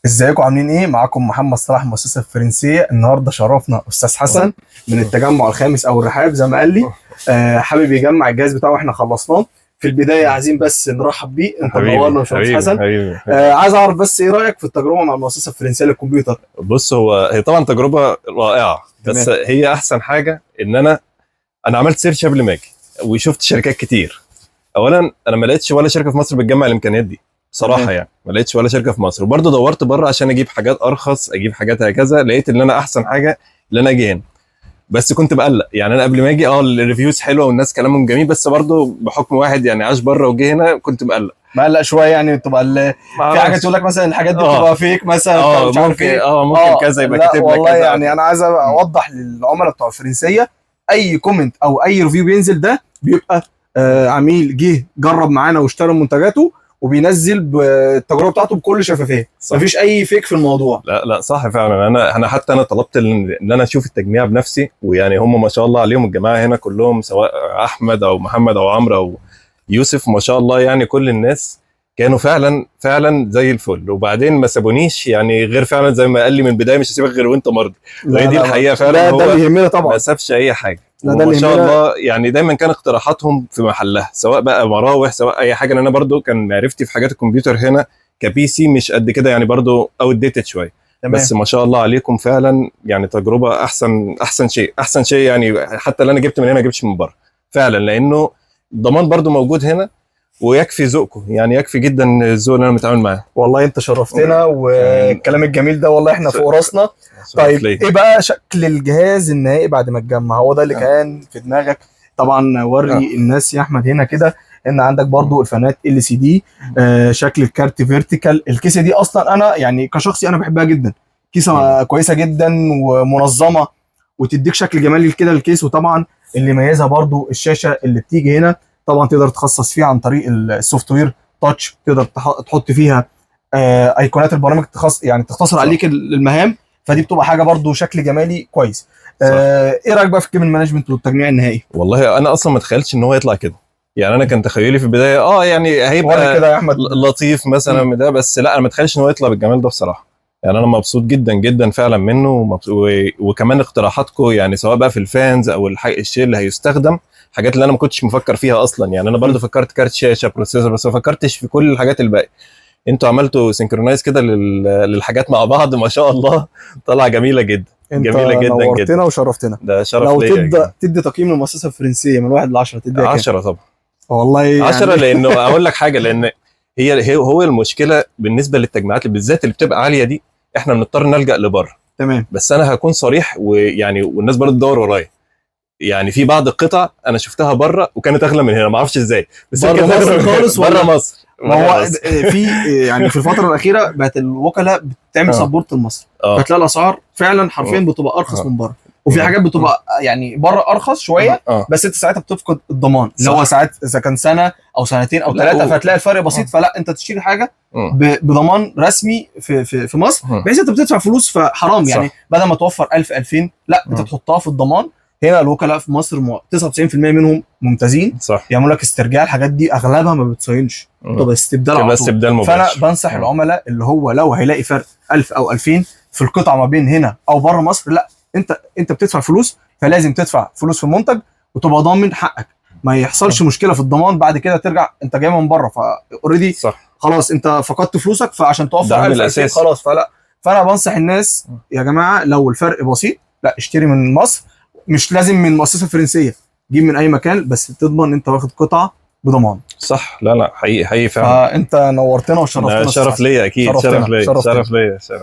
ازيكم عاملين ايه؟ معاكم محمد صلاح مؤسسه الفرنسيه. النهارده شرفنا استاذ حسن من التجمع الخامس او الرحاب زي ما قال لي. حابب يجمع الجهاز بتاعه واحنا خلصناه. في البدايه عايزين بس نرحب بيه، انت منورنا يا باشمهندس حسن. عايز اعرف بس ايه رايك في التجربه مع المؤسسه الفرنسيه للكمبيوتر؟ بص، هي طبعا تجربه رائعه، بس تمام. هي احسن حاجه ان انا عملت سيرش قبل ما اجي وشفت شركات كتير. اولا انا ما لقيتش ولا شركه في مصر بتجمع الامكانيات دي بصراحه، تمام. يعني ما لقيتش ولا شركه في مصر، وبرضه دورت بره عشان اجيب حاجات ارخص، اجيب حاجات هكذا. لقيت ان انا احسن حاجه ان انا اجي هنا. بس كنت بقلق، يعني انا قبل ما اجي الريفيوز حلوه والناس كلامهم جميل، بس برضه بحكم واحد يعني عاش بره وجه هنا كنت مقلق. مقلق شويه يعني تبقى ما في حاجه اعرفش. تقول لك مثلا الحاجات دي بتبقى فيك مثلا مش عارف ممكن ايه. ممكن كذا يبقى لا كاتب لك والله، كذا أو يعني كده. انا عايز اوضح للعملاء بتوع الفرنسيه، اي كومنت او اي ريفيو بينزل ده بيبقى عميل جه جرب معانا واشترى منتجاته وبينزل بالتجربه بتاعته بكل شفافيه. صح. مفيش اي فيك في الموضوع. لا لا، صح فعلا. انا حتى انا طلبت ان انا اشوف التجميع بنفسي، ويعني هم ما شاء الله عليهم الجماعه هنا كلهم، سواء احمد او محمد او عمرو او يوسف، ما شاء الله يعني كل الناس كانوا فعلا فعلا زي الفل. وبعدين ما سابونيش يعني، غير فعلا زي ما قال لي من البدايه مش هسيبك غير وانت مرضي. وهي لا دي لا الحقيقه ده فعلا. اللي هو يهمنا ما طبعا. سابش اي حاجه، لا ده وما اللي شاء يهمنا. الله يعني دايما كان اقتراحاتهم في محلها، سواء بقى مراوح سواء اي حاجه. لأن انا برضو كان معرفتي في حاجات الكمبيوتر هنا كبي سي مش قد كده، يعني برضو اوت ديتد شويه. تمام. بس ما شاء الله عليكم فعلا، يعني تجربه احسن شيء يعني. حتى اللي انا جبت من هنا ما جبتش من بره فعلا، لانه الضمان برضو موجود هنا، ويكفي ذوقكم، يعني يكفي جدا الذوق اللي انا متعامل معاه. والله انت شرفتنا يعني والكلام الجميل ده، والله احنا فوق راسنا. شرف طيب ليا. ايه بقى شكل الجهاز النهائي بعد ما اتجمع؟ هو ده اللي كان في دماغك؟ طبعا آه. وري الناس يا احمد هنا كده ان عندك برضو الفانات ال سي دي. شكل الكارت فيرتيكال. الكيسه دي اصلا انا يعني كشخصي انا بحبها جدا. كيسه كويسه جدا ومنظمه وتديك شكل جمالي كده الكيس. وطبعا اللي يميزها برضو الشاشه اللي بتيجي هنا، طبعا تقدر تخصص فيها عن طريق السوفت وير تاتش. تقدر تحط فيها ايقونات البرامج يعني تختصر صح. عليك المهام. فدي بتبقى حاجه برضو شكل جمالي كويس. صح. ايه رايك بقى في الكيبل مانجمنت والتجميع النهائي؟ والله انا اصلا ما تخيلتش ان هو يطلع كده. يعني انا كان تخيلي في البدايه يعني وري هيبقى كده يا احمد. لطيف مثلا من ده، بس لا، انا ما اتخيلش ان هو يطلع بالجمال ده بصراحه. يعني انا مبسوط جدا جدا فعلا منه، وكمان اقتراحاتكم، يعني سواء بقى في الفانز او الشيء اللي هيستخدم، حاجات اللي انا ما كنتش مفكر فيها اصلا. يعني انا برضو فكرت كارت شاشه بروسيسور، بس ما فكرتش في كل الحاجات الباقيه. انتوا عملتوا سينكرونايز كده للحاجات مع بعض، ما شاء الله طلع جميله جدا. انت جميله جدا جدا. نورتنا وشرفتنا. ده شرف لو ليا. تدي تقييم للمؤسسه الفرنسيه من 1 ل 10 تديها كام؟ 10 طبعا. والله 10 يعني. لانه اقول لك حاجه، لان هو المشكله بالنسبه للتجميعات اللي بالذات اللي بتبقى عاليه دي، احنا بنضطر نلجا لبره. تمام. بس انا هكون صريح، ويعني والناس برضه تدور ورايا. يعني في بعض القطع انا شفتها بره وكانت اغلى من هنا، ما اعرفش ازاي، بس هي بره كانت مصر أغلى من خالص هنا. بره ولا؟ مصر. ما بره هو مصر. في يعني في الفتره الاخيره بقت الوكلاء بتعمل اه سبورت لمصر. اه فتلاقي الاسعار فعلا حرفيا اه بتبقى ارخص اه من بره. وفي حاجات بتبقى يعني بره ارخص شويه. اه بس انت ساعتها بتفقد الضمان اللي هو صح. ساعات اذا كان سنه او سنتين او لا ثلاثه، فتلاقي الفرق بسيط. فلا انت تشتري حاجه بضمان رسمي في مصر، بحيث انت بتدفع فلوس فحرام يعني. صح. بدل ما توفر 1000 2000، لا انت تحطها في الضمان. هنا الوكلاء في مصر 99% منهم ممتازين. صح. يعملوا لك استرجاع. الحاجات دي اغلبها ما بتصينش، بتبقى استبدال تبقى على طول. استبدال فانا مباشر. بنصح العملاء اللي هو لو هيلاقي فرق 1000 او 2000 في القطعه ما بين هنا او بره مصر، لا انت بتدفع فلوس، فلازم تدفع فلوس في المنتج وتبقى ضامن حقك. ما يحصلش مشكله في الضمان بعد كده ترجع انت جاي من بره فاوريدي صح. خلاص انت فقدت فلوسك. فعشان ده توفر عامل 1000 2000 اساسي. خلاص فلا. فانا بنصح الناس يا جماعه لو الفرق بسيط، لا اشتري من مصر. مش لازم من مؤسسه فرنسيه، جيب من اي مكان بس تضمن ان انت واخد قطعه بضمان. صح. لا لا، حقيقي حقيقي فعلا. فانت نورتنا وشرفتنا. ده يا أستاذ شرف حسن. ليا، اكيد شرف شرفتنا ليا، شرفتنا. شرف ليا، شرف.